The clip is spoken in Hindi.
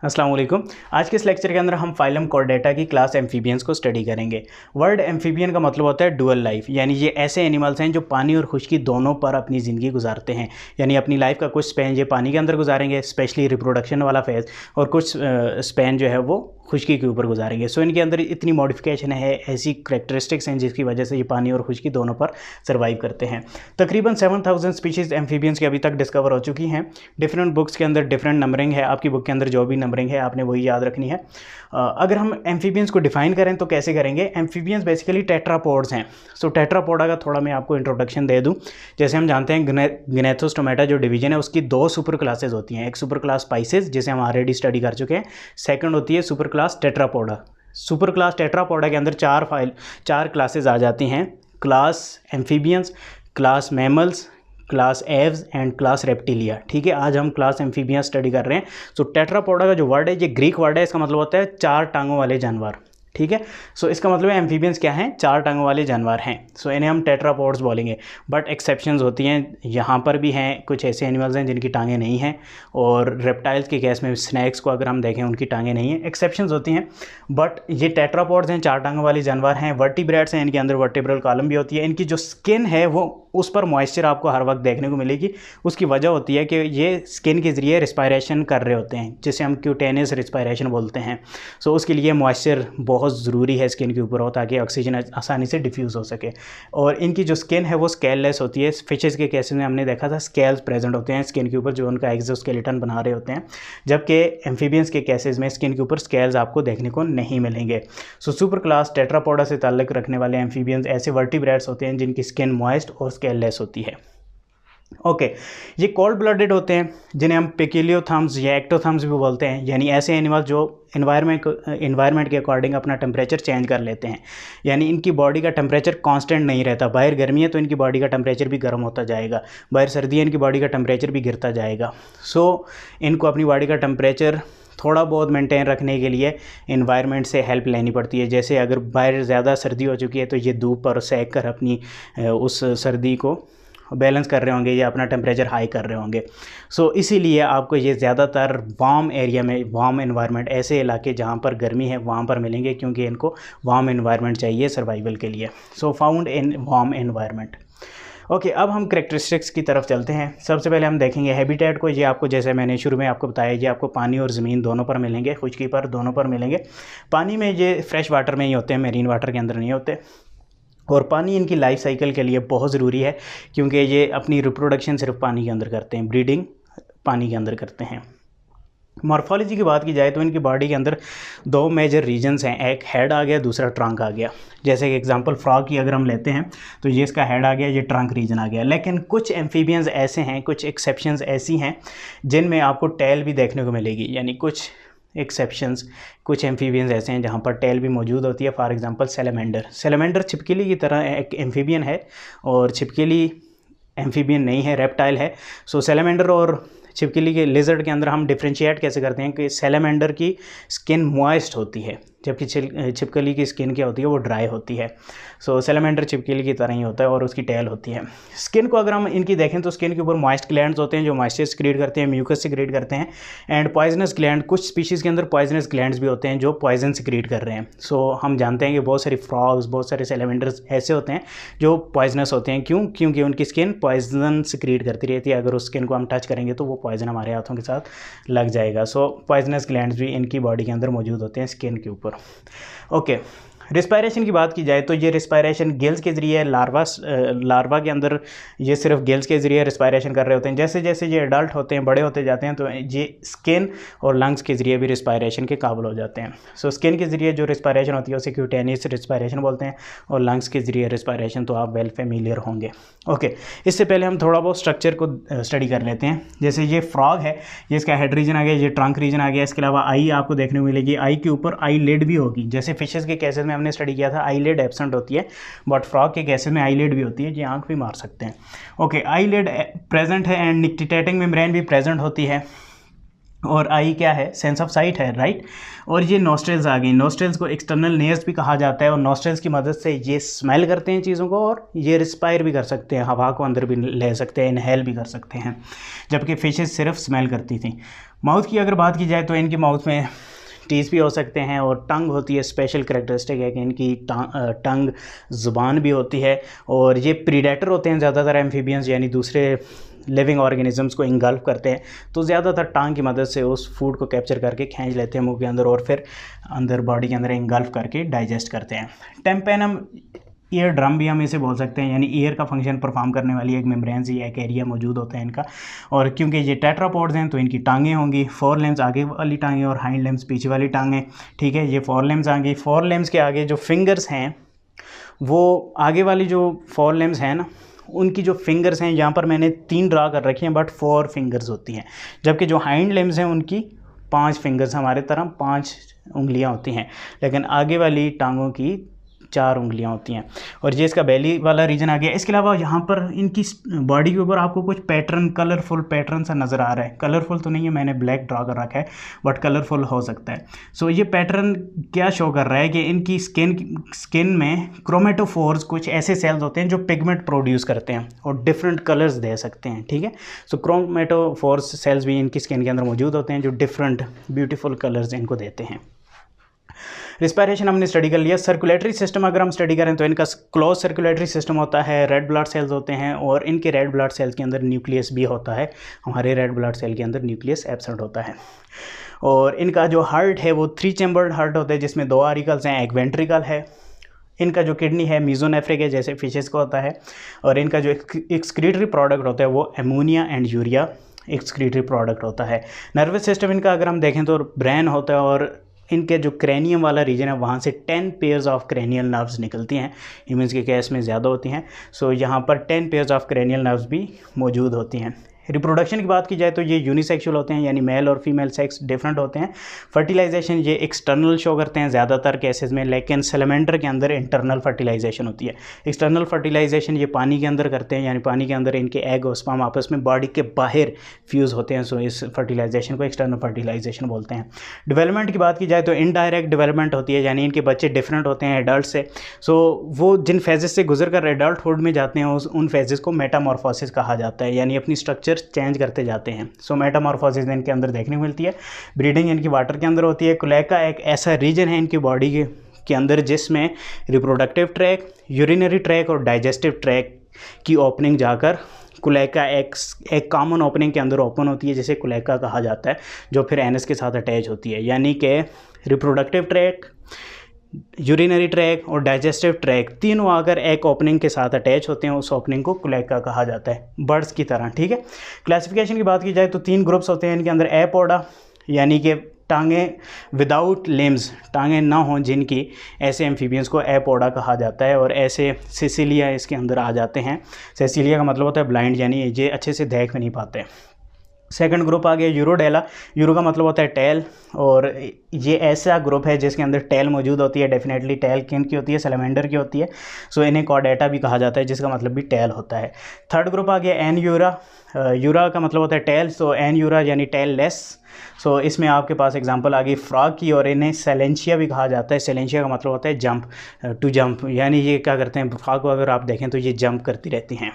अस्सलाम वालेकुम। आज के इस लेक्चर के अंदर हम फाइलम कॉर्डेटा की क्लास एम्फीबियंस को स्टडी करेंगे। वर्ड एम्फीबियन का मतलब होता है डुअल लाइफ, यानी ये ऐसे एनिमल्स हैं जो पानी और खुश्की दोनों पर अपनी ज़िंदगी गुजारते हैं। यानी अपनी लाइफ का कुछ स्पेन ये पानी के अंदर गुजारेंगे, स्पेशली रिप्रोडक्शन वाला फेज़, और कुछ स्पेन जो है वो खुश्की के ऊपर गुजारेंगे। सो इनके अंदर इतनी मॉडिफिकेशन है, ऐसी करेक्टरिस्टिक्स हैं जिसकी वजह से ये पानी और खुश्की दोनों पर सर्वाइव करते हैं। तकरीबन 7000 स्पीशीज़ एम्फीबियंस की अभी तक डिस्कवर हो चुकी हैं। डिफरेंट बुक्स के अंदर डिफरेंट नंबरिंग है, आपकी बुक के अंदर जो भी नंबरिंग है आपने वही याद रखनी है। अगर हम एम्फीबियंस को डिफाइन करें तो कैसे करेंगे? एम्फीबियंस बेसिकली टेट्रापोड्स हैं। सो टेट्रापोडा का थोड़ा मैं आपको इंट्रोडक्शन दे दूं। जैसे हम जानते हैं ग्नेथोस्टोमेटा जो डिवीजन है उसकी दो सुपर क्लासेज होती हैं। एक सुपर क्लास स्पाइसेस जिसे हम ऑलरेडी स्टडी कर चुके हैं, सेकंड होती है super class Tetrapoda. Super class Tetrapoda के अंदर चार क्लासेज आ जाती हैं: class amphibians, class mammals, class Aves and class reptilia. ठीक है, आज हम क्लास एम्फीबियन स्टडी कर रहे हैं। सो टेट्रापोडा का जो वर्ड है ये ग्रीक वर्ड है, इसका मतलब होता है चार टांगों वाले जानवर। ठीक है, सो इसका मतलब है एम्फीबियंस क्या हैं? चार टांगों वाले जानवर हैं। सो इन्हें हम टेट्रापोड्स बोलेंगे। बट एक्सेप्शंस होती हैं, यहाँ पर भी हैं कुछ ऐसे एनिमल्स हैं जिनकी टांगें नहीं हैं, और रेप्टाइल्स के केस में स्नैक्स को अगर हम देखें उनकी टांगें नहीं हैं। एक्सेप्शंस होती हैं, बट ये टेट्रापोड्स हैं, चार टांगों वाले जानवर हैं। वर्टिब्रेट्स हैं, इनके अंदर वर्टिब्रल कॉलम भी होती है। इनकी जो स्किन है वो उस पर मॉइस्चर आपको हर वक्त देखने को मिलेगी। उसकी वजह होती है कि ये स्किन के ज़रिए रिस्पायरेशन कर रहे होते हैं, जिसे हम क्यूटेनियस रिस्पायरेशन बोलते हैं। सो उसके लिए मॉइस्चर बहुत ज़रूरी है स्किन के ऊपर हो, ताकि ऑक्सीजन आसानी से डिफ्यूज़ हो सके। और इनकी जो स्किन है वो स्केललेस होती है। फिशेज़ के केसेस में हमने देखा था स्केल्स प्रेजेंट होते हैं स्किन के ऊपर, जो उनका एक्सोस्केलेटन बना रहे होते हैं, जबकि एम्फीबियंस के केसेस में स्किन के ऊपर स्केल्स आपको देखने को नहीं मिलेंगे। सो सुपर क्लास टेट्रापोडा से ताल्लुक़ रखने वाले एम्फीबियंस ऐसे वर्टिब्रेट्स होते हैं जिनकी स्किन मॉइस्ट और स्केललेस होती है। ओके, ये कोल्ड ब्लडेड होते हैं, जिन्हें हम पेकिलियोथर्म्स या एक्टोथर्म्स भी बोलते हैं। यानी ऐसे एनिमल जो इन्वायरमेंट के अकॉर्डिंग अपना टेम्परेचर चेंज कर लेते हैं। यानी इनकी बॉडी का टेम्परेचर कांस्टेंट नहीं रहता। बाहर गर्मी है तो इनकी बॉडी का टेम्परेचर भी गर्म होता जाएगा, बाहर सर्दी है इनकी बॉडी का टेम्परेचर भी गिरता जाएगा। सो इनको अपनी बॉडी का टेम्परेचर थोड़ा बहुत मेंटेन रखने के लिए इन्वायरमेंट से हेल्प लेनी पड़ती है। जैसे अगर बाहर ज़्यादा सर्दी हो चुकी है तो ये धूप पर सेक कर अपनी उस सर्दी को बैलेंस कर रहे होंगे या अपना टेम्परेचर हाई कर रहे होंगे। सो इसीलिए आपको ये ज़्यादातर वार्म एरिया में, वार्म एनवायरनमेंट, ऐसे इलाके जहाँ पर गर्मी है वहाँ पर मिलेंगे, क्योंकि इनको वार्म एनवायरनमेंट चाहिए सर्वाइवल के लिए। So found in warm environment. Okay, अब हम करेक्टरिस्टिक्स की तरफ चलते हैं। सबसे पहले हम देखेंगे हैबिटेट को। ये आपको, जैसे मैंने शुरू में आपको बताया, ये आपको पानी और ज़मीन दोनों पर मिलेंगे, खुश्की पर दोनों पर मिलेंगे। पानी में ये फ्रेश वाटर में ही होते हैं, मेरीन वाटर के अंदर नहीं होते। और पानी इनकी लाइफ साइकिल के लिए बहुत ज़रूरी है, क्योंकि ये अपनी रिप्रोडक्शन सिर्फ पानी के अंदर करते हैं, ब्रीडिंग पानी के अंदर करते हैं। मॉर्फोलॉजी की बात की जाए तो इनकी बॉडी के अंदर दो मेजर रीजन्स हैं, एक हेड आ गया, दूसरा ट्रंक आ गया। जैसे कि एग्जांपल फ्रॉग की अगर हम लेते हैं तो ये इसका हेड आ गया, ये ट्रंक रीजन आ गया। लेकिन कुछ एम्फीबियंस ऐसे हैं, कुछ एक्सेप्शंस ऐसी हैं जिनमें आपको टेल भी देखने को मिलेगी। यानी कुछ एक्सेप्शंस, कुछ एम्फीबियंस ऐसे हैं जहाँ पर टेल भी मौजूद होती है। फॉर एग्जांपल सेलेमेंडर छिपकली की तरह एक एम्फीबियन है, और छिपकली एम्फीबियन नहीं है, रेप्टाइल है। सो सेलेमेंडर और छिपकली के लिजर्ड के अंदर हम डिफ्रेंशिएट कैसे करते हैं कि सेलेमेंडर की स्किन मॉइस्ट होती है, जबकि छिपकली की स्किन क्या होती है, वो ड्राई होती है। सो सेलेमेंडर छिपकली की तरह ही होता है और उसकी टेल होती है। स्किन को अगर हम इनकी देखें तो स्किन के ऊपर मॉइस्ट ग्लैंड्स होते हैं जो मॉइस्चर सिक्रीट करते हैं, म्यूकस सिक्रीट करते हैं, एंड पॉइजनस ग्लैंड। कुछ स्पीशीज़ के अंदर पॉइजनस ग्लैंड्स भी होते हैं जो पॉइजन सिक्रीट कर रहे हैं। सो हम जानते हैं कि बहुत सारी फ्रॉग्स, बहुत सारे सेलेमेंडर्स ऐसे होते हैं जो पॉइजनस होते हैं। क्यों? क्योंकि उनकी स्किन पॉइजन सिक्रीट करती रहती है। अगर उस स्किन को हम टच करेंगे तो वो पॉइजन हमारे हाथों के साथ लग जाएगा। सो पॉइजनस ग्लैंड्स भी इनकी बॉडी के अंदर मौजूद होते हैं स्किन के ऊपर। ओके, रिस्पायरेशन की बात की जाए तो ये रिस्पायरेशन गिल्स के ज़रिए, लार्वा के अंदर ये सिर्फ गिल्स के ज़रिए रिस्पायरेशन कर रहे होते हैं। जैसे जैसे ये एडल्ट होते हैं, बड़े होते जाते हैं, तो ये स्किन और लंग्स के ज़रिए भी रिस्पायरेशन के काबिल हो जाते हैं। सो स्किन के ज़रिए जो रिस्पायरेशन होती है उसे क्यूटेनियस रिस्पायरेशन बोलते हैं, और लंग्स के ज़रिए रिस्पायरेशन तो आप वेल फेमिलियर होंगे। ओके, इससे पहले हम थोड़ा बहुत स्ट्रक्चर को स्टडी कर लेते हैं। जैसे ये फ्रॉग है, ये इसका हेड रीजन आ गया, ये ट्रंक रीजन आ गया। इसके अलावा आई आपको देखने को मिलेगी, आई के ऊपर आई लिड भी होगी। जैसे फिशेज़ के केसेस में हमने स्टडी किया था आई लिड एब्सेंट होती है, बट फ्रॉग के केसेस में आई लिड भी होती है, ये आंख भी मार सकते हैं। ओके, आई लिड प्रेजेंट है एंड निक्टिटेटिंग मेम्ब्रेन भी प्रेजेंट होती है। और आई क्या है, सेंस ऑफ साइट है, राइट। और ये नोस्ट्रल्स आ गई, नोस्ट्रल्स को एक्सटर्नल नेयर्स भी कहा जाता है, और नोस्ट्रल्स की मदद से ये स्मेल करते हैं चीज़ों को, और ये रिस्पायर भी कर सकते हैं, हवा को अंदर भी ले सकते हैं, इनहेल भी कर सकते हैं, जबकि फिशेस सिर्फ स्मेल करती थी। माउथ की अगर बात की जाए तो इनकी माउथ में टीथ भी हो सकते हैं, और टंग होती है, स्पेशल करैक्टरिस्टिक है कि इनकी टंग ज़ुबान भी होती है। और ये प्रीडेटर होते हैं ज़्यादातर एम्फीबियंस, यानी दूसरे लिविंग ऑर्गेनिजम्स को इंगल्फ करते हैं, तो ज़्यादातर टांग की मदद से उस फूड को कैप्चर करके खींच लेते हैं मुंह के अंदर, और फिर अंदर बॉडी के अंदर इंगल्फ करके डाइजेस्ट करते हैं। टेम्पेनम ईयर ड्रम भी हम इसे बोल सकते हैं, यानी ईयर का फंक्शन परफॉर्म करने वाली एक मेम्ब्रेन या एक एरिया मौजूद होता है इनका। और क्योंकि ये टेट्रापोड्स हैं तो इनकी टांगें होंगी, 4 लिम्स आगे वाली टांगें और हाइंड लिम्स पीछे वाली टांगें, ठीक है। ये 4 लिम्स आ गई। 4 लिम्स के आगे जो फिंगर्स हैं, वो आगे वाली जो 4 लिम्स हैं ना, उनकी जो फिंगर्स हैं, यहाँ पर मैंने 3 ड्रा कर रखी हैं, बट 4 फिंगर्स होती हैं, जबकि जो हाइंड लिम्स हैं उनकी 5 फिंगर्स, हमारे तरह 5 उंगलियाँ होती हैं, लेकिन आगे वाली टांगों की 4 उंगलियां होती हैं। और ये इसका बेली वाला रीजन आ गया। इसके अलावा यहाँ पर इनकी बॉडी के ऊपर आपको कुछ पैटर्न, कलरफुल पैटर्न सा नज़र आ रहा है। कलरफुल तो नहीं है, मैंने ब्लैक ड्रा कर रखा है, बट कलरफुल हो सकता है। सो ये पैटर्न क्या शो कर रहा है कि इनकी स्किन में क्रोमेटोफोर्स, कुछ ऐसे सेल्स होते हैं जो पिगमेंट प्रोड्यूस करते हैं और डिफरेंट कलर्स दे सकते हैं, ठीक है। सो क्रोमेटोफोर्स सेल्स भी इनकी स्किन के अंदर मौजूद होते हैं जो डिफरेंट ब्यूटीफुल कलर्स इनको देते हैं। रिस्पायरेशन हमने स्टडी कर लिया। सर्कुलेटरी सिस्टम अगर हम स्टडी करें तो इनका क्लोज सर्कुलेटरी सिस्टम होता है, रेड ब्लड सेल्स होते हैं, और इनके रेड ब्लड सेल्स के अंदर न्यूक्लियस भी होता है। हमारे रेड ब्लड सेल के अंदर न्यूक्लियस एब्सेंट होता है। और इनका जो हार्ट है वो 3 चैम्बर्ड हार्ट होता है, जिसमें 2 आरिकल्स हैं, एक वेंट्रिकल है। इनका जो किडनी है मीजोनेफ्रिक है, जैसे फिशेस का होता है। और इनका जो एक्सक्रीटरी प्रोडक्ट होता है वो ammonia and urea excretory product होता है। नर्वस सिस्टम इनका अगर हम देखें तो ब्रेन होता है, और इनके जो क्रेनियम वाला रीजन है वहाँ से 10 पेयर्स ऑफ क्रेनियल नर्व्स निकलती हैं। ह्यूमंस के केस में ज़्यादा होती हैं। सो यहाँ पर 10 पेयर्स ऑफ क्रेनियल नर्व्स भी मौजूद होती हैं। रिप्रोडक्शन की बात की जाए तो ये यूनिसेक्सुअल होते हैं, यानी मेल और फीमेल सेक्स डिफरेंट होते हैं। फर्टिलाइजेशन ये एक्सटर्नल शो करते हैं ज़्यादातर केसेस में, लेकिन सैलमेंडर के अंदर इंटरनल फर्टिलाइजेशन होती है। एक्सटर्नल फर्टिलाइजेशन ये पानी के अंदर करते हैं, यानी पानी के अंदर इनके एग और स्पर्म आपस में बॉडी के बाहर फ्यूज़ होते हैं। सो इस फर्टिलाइजेशन को एक्सटर्नल फर्टिलाइजेशन बोलते हैं। डेवलपमेंट की बात की जाए तो इनडायरेक्ट डेवलपमेंट होती है, यानी इनके बच्चे डिफरेंट होते हैं एडल्ट से। सो वो जिन फेजेस से गुजर कर एडल्टहुड में जाते हैं उन फेजेस को मेटामॉर्फोसिस कहा जाता है, यानी अपनी स्ट्रक्चर चेंज करते जाते हैं। सो मेटामॉर्फोसिस इनके अंदर देखने को मिलती है। ब्रीडिंग इनकी वाटर के अंदर होती है। क्लोएका एक ऐसा रीजन है इनकी बॉडी के अंदर जिसमें रिप्रोडक्टिव ट्रैक, यूरिनरी ट्रैक और डाइजेस्टिव ट्रैक की ओपनिंग जाकर क्लोएका एक कॉमन ओपनिंग के अंदर ओपन होती है, जिसे क्लोएका कहा जाता है, जो फिर एनस के साथ अटैच होती है। यानी कि रिप्रोडक्टिव ट्रैक, यूरिनरी ट्रैक और डाइजेस्टिव ट्रैक तीनों अगर एक ओपनिंग के साथ अटैच होते हैं, उस ओपनिंग को क्लोएका कहा जाता है, बर्ड्स की तरह, ठीक है। क्लासिफिकेशन की बात की जाए तो 3 ग्रुप्स होते हैं इनके अंदर। एपोडा यानी कि टांगें विदाउट लिम्स, टांगें ना हों जिनकी, ऐसे एम्फीबियंस को एपोडा कहा जाता है। और ऐसे सेसिलिया इसके अंदर आ जाते हैं। सेसिलिया का मतलब होता है ब्लाइंड, यानी ये अच्छे से देख नहीं पाते। सेकंड ग्रुप आ गया यूरोडेला। यूरो का मतलब होता है टेल, और ये ऐसा ग्रुप है जिसके अंदर टेल मौजूद होती है। डेफिनेटली टेल किन की होती है, सैलमेंडर की होती है। सो इन्हें कॉर्डेटा भी कहा जाता है, जिसका मतलब भी टेल होता है। थर्ड ग्रुप आ गया एन यूरा। यूरा का मतलब होता है टेल, सो एन यूरा यानी टेल लेस। सो इसमें आपके पास एग्जांपल आ गई फ्रॉग की, और इन्हें सेलेंशिया भी कहा जाता है। सेलेंशिया का मतलब होता है जंप, टू जंप, यानी ये क्या करते हैं, फ्रॉग को अगर आप देखें तो ये जंप करती रहती हैं।